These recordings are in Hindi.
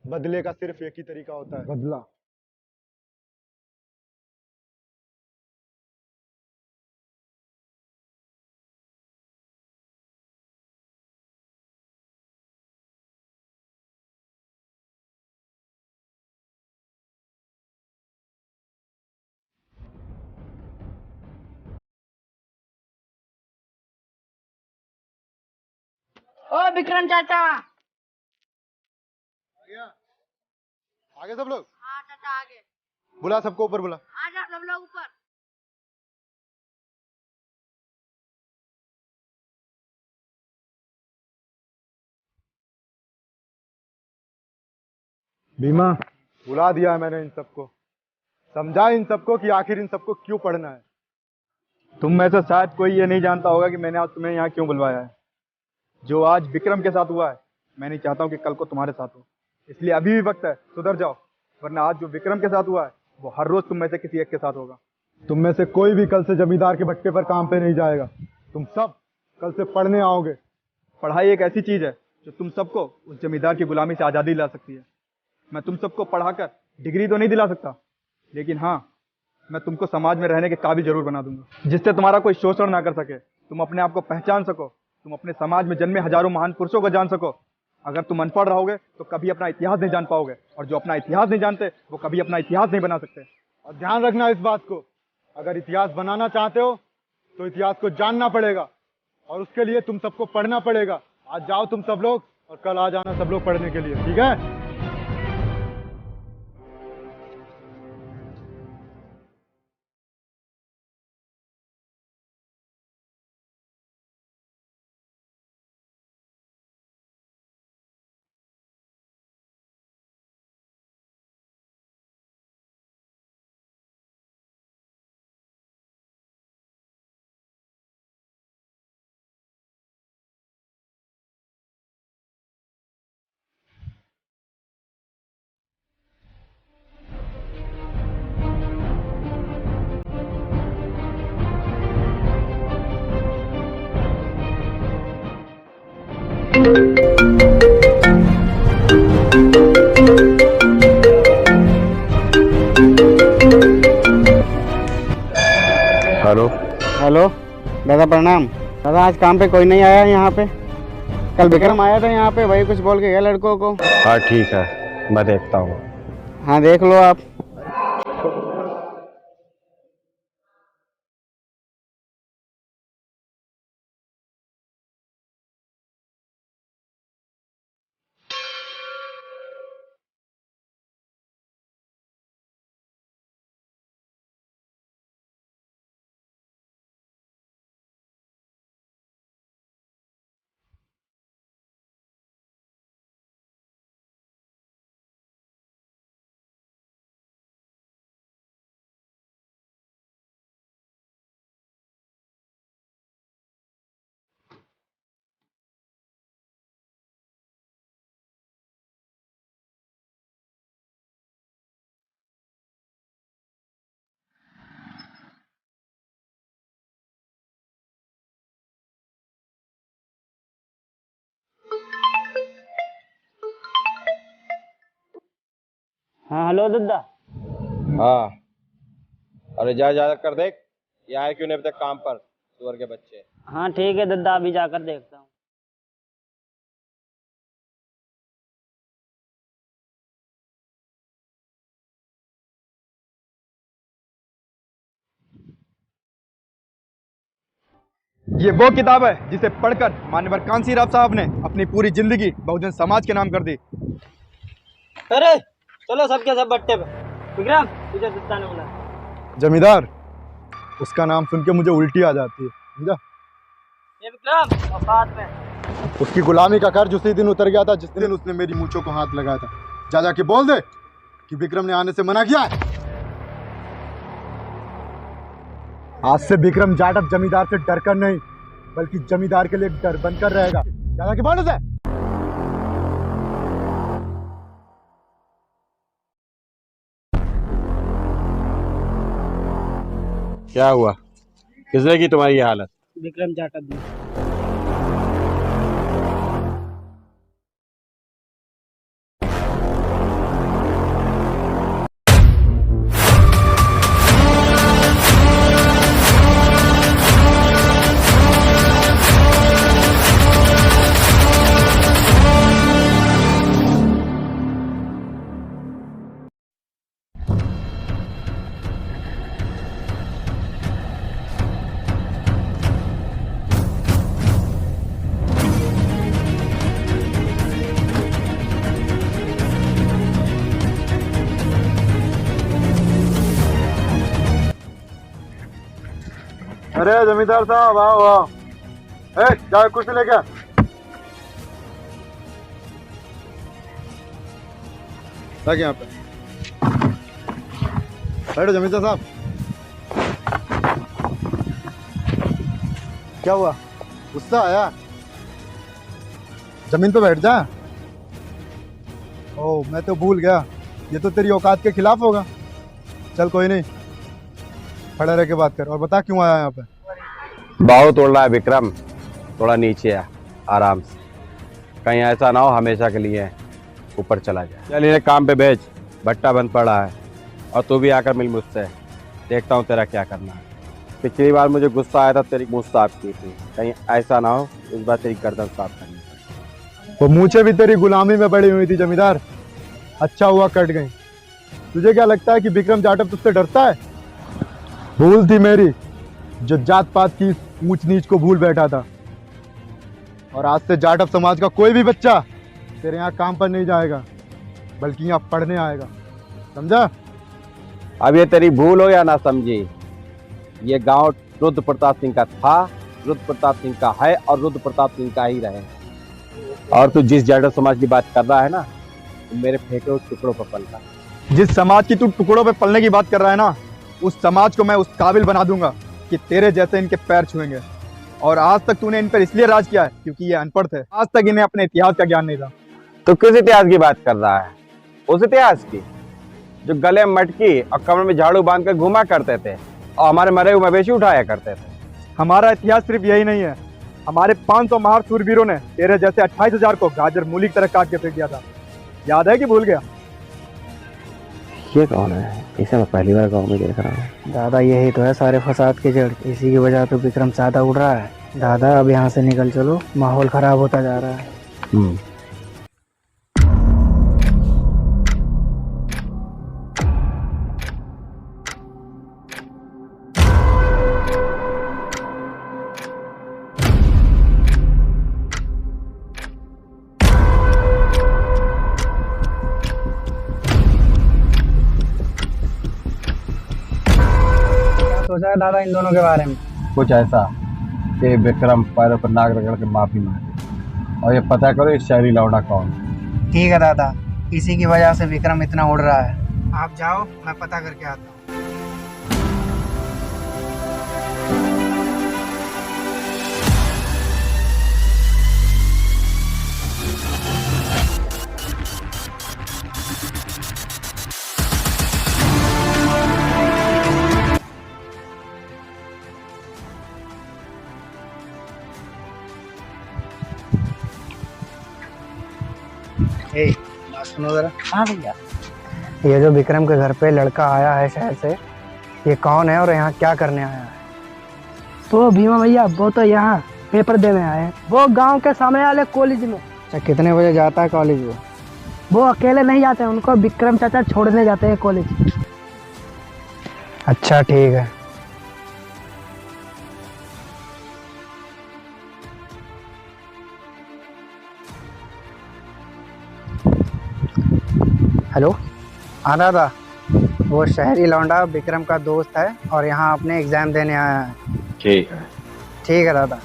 बदले का सिर्फ एक ही तरीका होता है, बदला। ओ विक्रम चाचा। आगे सब लोग, हाँ चाचा आगे। बुला सबको ऊपर बुला। आ जाओ सब लोग ऊपर। भीमा, बुला दिया है मैंने इन सबको, समझा इन सबको कि आखिर इन सबको क्यों पढ़ना है। तुम में से शायद कोई ये नहीं जानता होगा कि मैंने आज तुम्हें यहाँ क्यों बुलवाया है। जो आज विक्रम के साथ हुआ है, मैं नहीं चाहता हूँ कि कल को तुम्हारे साथ हो, इसलिए अभी भी वक्त है, सुधर जाओ, वरना आज जो विक्रम के साथ हुआ है वो हर रोज तुम में से किसी एक के साथ होगा। तुम में से कोई भी कल से जमींदार के भट्टे पर काम पे नहीं जाएगा। तुम सब कल से पढ़ने आओगे। पढ़ाई एक ऐसी चीज है जो तुम सबको उस जमींदार की गुलामी से आजादी दिला सकती है। मैं तुम सबको पढ़ाकर डिग्री तो नहीं दिला सकता, लेकिन हाँ, मैं तुमको समाज में रहने के काबिल जरूर बना दूंगा, जिससे तुम्हारा कोई शोषण ना कर सके, तुम अपने आप को पहचान सको, तुम अपने समाज में जन्मे हजारों महान पुरुषों को जान सको। अगर तुम अनपढ़ रहोगे तो कभी अपना इतिहास नहीं जान पाओगे, और जो अपना इतिहास नहीं जानते वो कभी अपना इतिहास नहीं बना सकते। और ध्यान रखना इस बात को, अगर इतिहास बनाना चाहते हो तो इतिहास को जानना पड़ेगा, और उसके लिए तुम सबको पढ़ना पड़ेगा। आज जाओ तुम सब लोग, और कल आ जाना सब लोग पढ़ने के लिए, ठीक है? हेलो। हेलो दादा, प्रणाम। दादा आज काम पे कोई नहीं आया यहाँ पे? कल विक्रम आया था यहाँ पे, वही कुछ बोल के गया लड़कों को। हाँ ठीक है, मैं देखता हूँ। हाँ देख लो आप। हाँ हेलो दादा। हाँ, अरे जा जा कर देख, ये आए क्यों नहीं अभी तक काम पर, सुअर के बच्चे। हाँ ठीक है दादा, अभी जाकर देखता हूँ। ये वो किताब है जिसे पढ़कर मान्यवर कांसी राव साहब ने अपनी पूरी जिंदगी बहुजन समाज के नाम कर दी। अरे चलो सबके सब बट्टे पे। विक्रम तुझे दादा ने बुलाया। जमींदार, उसका नाम सुन के मुझे उल्टी आ जाती है, समझा? ये विक्रम औकात में। उसकी गुलामी का कर्ज उसी दिन उतर गया था जिस दिन उसने मेरी मूंछों को हाथ लगाया था। जा जाके बोल दे कि विक्रम ने आने से मना किया है। आज से विक्रम जाटव जमींदार से डरकर नहीं, बल्कि जमींदार के लिए डर बनकर रहेगा। जा जाके बोल दे। क्या हुआ, किसने की तुम्हारी ये हालत? विक्रम जाटव ने। अरे जमींदार साहब आओ आओ। जाओ कुर्सी लेके। लग यहाँ पे बैठो जमींदार साहब। क्या हुआ, गुस्सा आया? जमीन पे बैठ जा। ओह मैं तो भूल गया, ये तो तेरी औकात के खिलाफ होगा। चल कोई नहीं, खड़ा रह के बात कर और बता क्यों आया यहाँ पे। बाहु तोड़ रहा है विक्रम, थोड़ा नीचे आ आराम से, कहीं ऐसा ना हो हमेशा के लिए ऊपर चला जाए। चल इन्हें काम पे भेज, भट्टा बंद पड़ा है। और तू भी आकर मिल मुझसे, देखता हूँ तेरा क्या करना है। पिछली बार मुझे गुस्सा आया था, तेरी मुँह साफ की थी, कहीं ऐसा ना हो इस बार तेरी गर्दन साफ करनी। वो मूछे भी तेरी गुलामी में पड़ी हुई थी जमींदार, अच्छा हुआ कट गई। तुझे क्या लगता है कि विक्रम जाटव तुझसे डरता है? भूल थी मेरी जो जात पात की ऊंच नीच को भूल बैठा था। और आज से जाटव समाज का कोई भी बच्चा तेरे यहाँ काम पर नहीं जाएगा, बल्कि यहाँ पढ़ने आएगा, समझा? अब ये तेरी भूल हो या ना समझी, ये गांव रुद्र प्रताप सिंह का था, रुद्र प्रताप सिंह का है और रुद्र प्रताप सिंह का ही रहे। और तू जिस जाटव समाज की बात कर रहा है ना, तो मेरे फेंके हुए टुकड़ों पर पल रहा है। जिस समाज की तू टुकड़ों पे पलने की बात कर रहा है ना, उस समाज को मैं उस काबिल बना दूंगा कि तेरे जैसे इनके पैर छुएंगे। और आज तक तूने इन पर इसलिए राज किया है क्योंकि ये अनपढ़ थे, आज तक इन्हें अपने इतिहास का ज्ञान नहीं था। तो किस इतिहास की बात कर रहा है? उस इतिहास की जो गले में मटकी और कमर में झाड़ू बांध कर घुमा करते थे और हमारे मरे हुए मवेशी उठाया करते थे। हमारा इतिहास सिर्फ यही नहीं है, हमारे 500 महार सूरवीरों ने तेरे जैसे 28,000 को गाजर मूली की तरह काट के फेंक दिया था। याद है कि भूल गया? ये कौन है? इसे मैं पहली बार गाँव में देख रहा हूँ। दादा यही तो है सारे फसाद की जड़, इसी की वजह तो विक्रम ज्यादा उड़ रहा है। दादा अब यहाँ से निकल चलो, माहौल खराब होता जा रहा है। सोचा है दादा इन दोनों के बारे में? कुछ ऐसा कि विक्रम पैरों पर नाक रगड़ के माफी मांगे और ये पता करो इस शहरी लौंडा कौन है। ठीक है दादा, इसी की वजह से विक्रम इतना उड़ रहा है। आप जाओ, मैं पता करके आता हूँ। सुनो जरा। हाँ भैया। ये जो विक्रम के घर पे लड़का आया है शहर से, ये कौन है और यहाँ क्या करने आया है? तो भीमा भैया वो तो यहाँ पेपर देने आए हैं, वो गांव के सामने वाले कॉलेज में। अच्छा, कितने बजे जाता है कॉलेज वो? वो अकेले नहीं जाते हैं, उनको विक्रम चाचा छोड़ने जाते हैं कॉलेज। अच्छा ठीक है। हेलो। हाँ दादा, वो शहरी लौंडा विक्रम का दोस्त है और यहाँ अपने एग्जाम देने आया है। ठीक है। ठीक है दादा।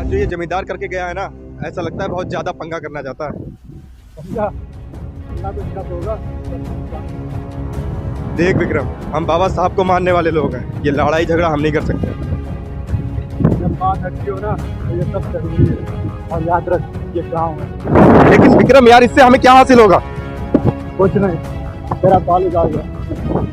जो ये जमींदार करके गया है ना, ऐसा लगता है बहुत ज्यादा पंगा करना चाहता है, समझा? देख विक्रम, हम बाबा साहब को मानने वाले लोग हैं, ये लड़ाई झगड़ा हम नहीं कर सकते। जब बात हटती हो ना तो ये सब जरूरी है, और याद रख ये गाँव है। लेकिन विक्रम यार, इससे हमें क्या हासिल होगा? कुछ नहीं, तेरा कॉलेज आ गया।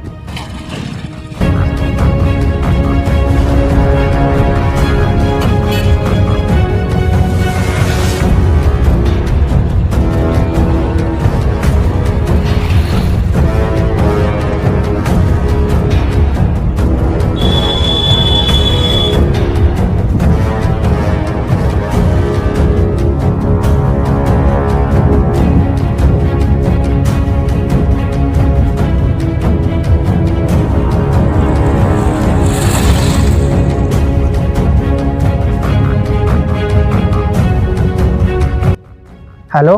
हेलो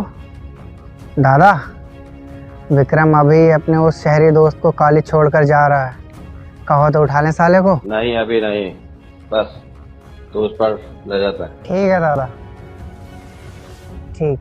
दादा, विक्रम अभी अपने उस शहरी दोस्त को कॉलेज छोड़कर जा रहा है। कहो तो उठा लें साले को। नहीं अभी नहीं, बस तो उस पर नजर रख। ठीक है दादा, ठीक।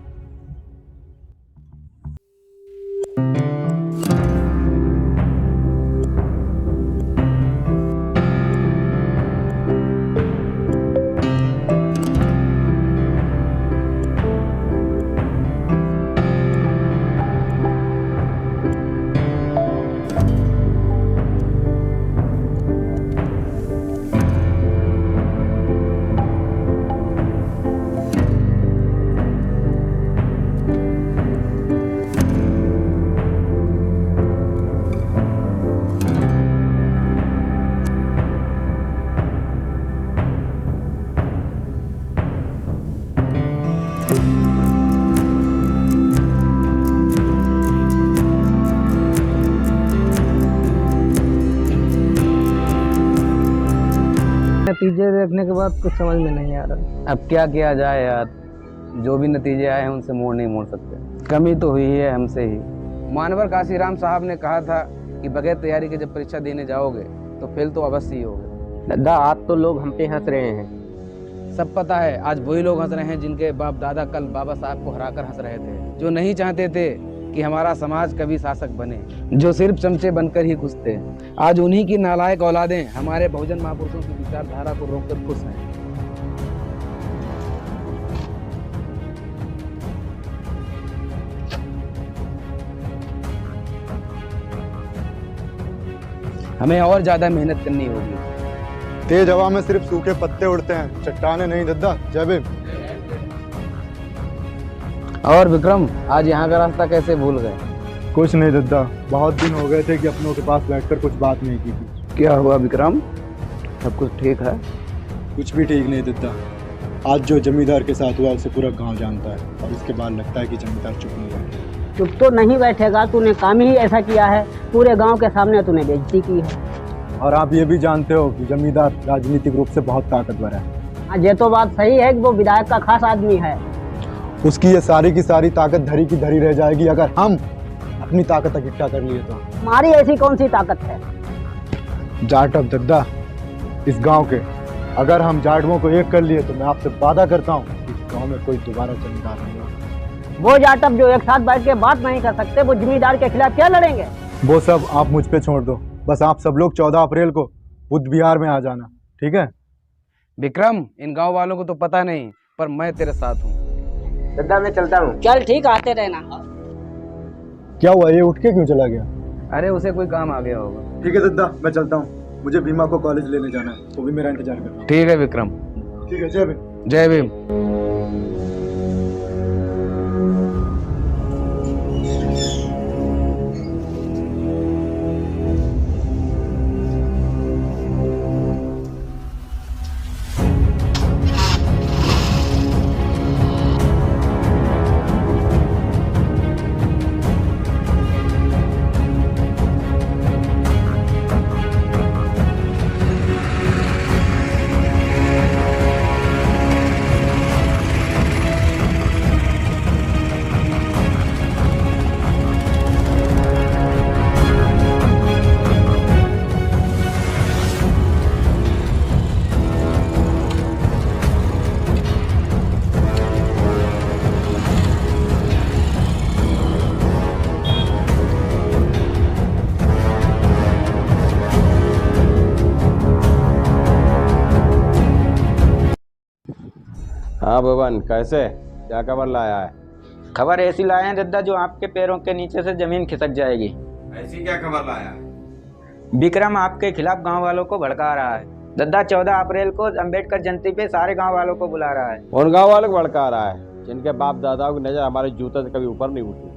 नतीजे देखने के बाद कुछ समझ में नहीं आ रहा। अब क्या किया जाए यार, जो भी नतीजे आए हैं उनसे मोड़ नहीं मोड़ सकते। कमी तो हुई है हमसे ही। मानवर काशीराम साहब ने कहा था कि बगैर तैयारी के जब परीक्षा देने जाओगे तो फेल तो अवश्य ही होगे। दादा आज तो लोग हम पे हंस रहे हैं। सब पता है, आज वही लोग हंस रहे हैं जिनके बाप दादा कल बाबा साहब को हराकर हंस रहे थे, जो नहीं चाहते थे कि हमारा समाज कभी शासक बने, जो सिर्फ चमचे बनकर ही खुश थे। आज उन्हीं की नालायक औलादें हमारे बहुजन महापुरुषों की विचारधारा को रोककर खुश हैं। हमें और ज्यादा मेहनत करनी होगी। तेज हवा में सिर्फ सूखे पत्ते उड़ते हैं, चट्टाने नहीं दद्दा। जय भीम। और विक्रम, आज यहाँ का रास्ता कैसे भूल गए? कुछ नहीं दद्दा, बहुत दिन हो गए थे कि अपनों के पास बैठकर कुछ बात नहीं की थी। क्या हुआ विक्रम, सब कुछ ठीक है? कुछ भी ठीक नहीं दद्दा। आज जो जमींदार के साथ हुआ उसे पूरा गांव जानता है और इसके बाद लगता है कि जमींदार चुप नहीं है। चुप तो नहीं बैठेगा, तूने काम ही ऐसा किया है, पूरे गांव के सामने तूने बेइज्जती की है। और आप ये भी जानते हो कि जमींदार राजनीतिक रूप से बहुत ताकतवर है। हाँ, ये तो बात सही है कि वो विधायक का खास आदमी है। उसकी ये सारी की सारी ताकत धरी की धरी रह जाएगी अगर हम अपनी ताकत इकट्ठा कर लिए तो। हमारी ऐसी कौन सी ताकत है? जाट अब दद्दा इस गांव के, अगर हम जाटवों को एक कर लिए तो मैं आपसे वादा करता हूँ कि इस गांव में कोई दोबारा जमींदार नहीं होगा। वो जाटव जो एक साथ बैठ के बात नहीं कर सकते, वो जमींदार के खिलाफ क्या लड़ेंगे? वो सब आप मुझ पे छोड़ दो, बस आप सब लोग 14 अप्रैल को बुद्ध विहार में आ जाना, ठीक है? विक्रम, इन गांव वालों को तो पता नहीं, पर मैं तेरे साथ हूँ। दादा मैं चलता हूँ। चल ठीक, आते रहना। क्या हुआ, ये उठ के क्यों चला गया? अरे उसे कोई काम आ गया होगा। ठीक है दद्दा, मैं चलता हूँ, मुझे भीमा को कॉलेज लेने जाना है, वो भी मेरा इंतजार कर रहा है। ठीक है विक्रम। ठीक है, जय भीम। जय भीम। हाँ भवन, कैसे, क्या खबर लाया है? खबर ऐसी लाए हैं दद्दा जो आपके पैरों के नीचे से जमीन खिसक जाएगी। ऐसी क्या खबर लाया है? विक्रम आपके खिलाफ गांव वालों को भड़का रहा है। दद्दा 14 अप्रैल को अंबेडकर जयंती पे सारे गांव वालों को बुला रहा है। उन गांव वालों को भड़का रहा है जिनके बाप दादाओं की नजर हमारे जूते से कभी ऊपर नहीं उठी।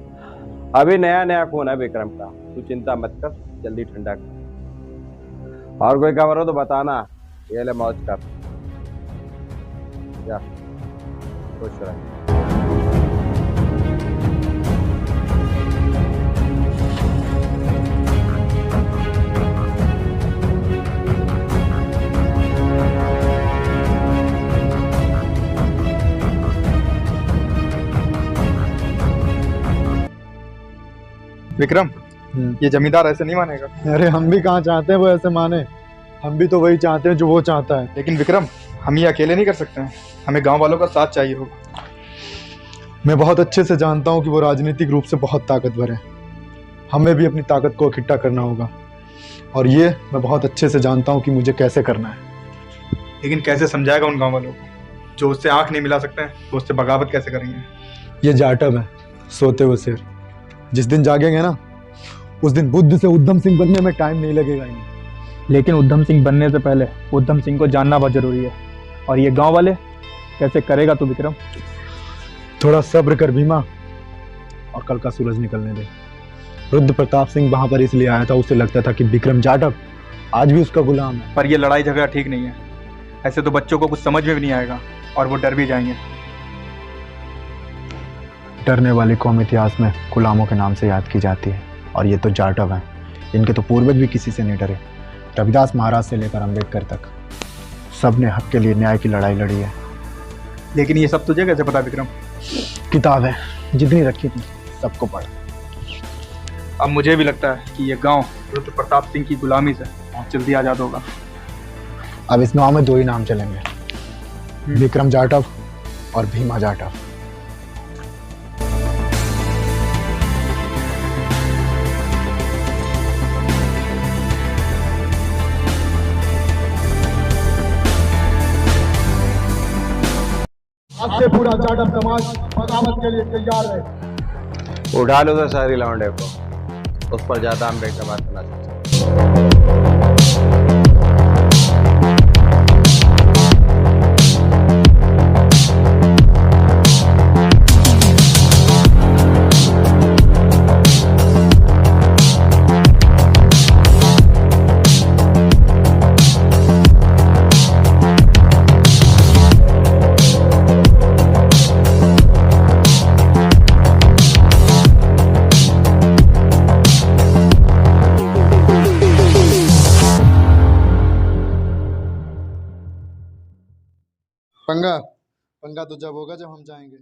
अभी नया नया खून है विक्रम का, तू चिंता मत कर, जल्दी ठंडा कर। और कोई खबर हो तो बताना। ये ले मौज कर, जा खुश रह। विक्रम, ये जमींदार ऐसे नहीं मानेगा। अरे हम भी कहाँ चाहते हैं वो ऐसे माने, हम भी तो वही चाहते हैं जो वो चाहता है। लेकिन विक्रम, हम ये अकेले नहीं कर सकते हैं, हमें गांव वालों का साथ चाहिए होगा। मैं बहुत अच्छे से जानता हूँ कि वो राजनीतिक रूप से बहुत ताकतवर है, हमें भी अपनी ताकत को इकट्ठा करना होगा, और ये मैं बहुत अच्छे से जानता हूँ कि मुझे कैसे करना है। लेकिन कैसे समझाएगा उन गाँव वालों को जो उससे आंख नहीं मिला सकते हैं, तो उससे बगावत कैसे करेंगे? ये जाटव है, सोते हुए शेर। जिस दिन जागेंगे ना, उस दिन बुद्ध से उद्धम सिंह बनने में टाइम नहीं लगेगा इन्हें। लेकिन उद्धम सिंह बनने से पहले उद्धम सिंह को जानना बहुत जरूरी है, और ये गांव वाले कैसे करेगा तू विक्रम? थोड़ा सब्र कर भीमा, और कल का सूरज निकलने दे। रुद्र प्रताप सिंह वहां पर इसलिए आया था, उसे लगता था कि विक्रम जाटव आज भी उसका गुलाम है। पर ये लड़ाई झगड़ा ठीक नहीं है, ऐसे तो बच्चों को कुछ समझ में भी नहीं आएगा और वो डर भी जाएंगे। डरने वाली कौम इतिहास में गुलामों के नाम से याद की जाती है, और ये तो जाटव हैं। इनके तो पूर्वज भी किसी से नहीं डरे। रविदास महाराज से लेकर अंबेडकर तक सब ने हक के लिए न्याय की लड़ाई लड़ी है। लेकिन ये सब तुझे कैसे पता विक्रम? किताब है, जितनी रखी थी सबको पढ़ा। अब मुझे भी लगता है कि ये गांव रुद्र प्रताप सिंह की गुलामी से बहुत जल्दी आज़ाद होगा। अब इस गांव में दो ही नाम चलेंगे, विक्रम जाटव और भीमा जाटव। आज से पूरा जाटव समाज बगावत के लिए तैयार है। उठा लो तो शहरी लौंडे को, उस पर ज्यादा हम बेटा बात करना चाहते हैं। पंगा तो जब होगा जब हम जाएंगे।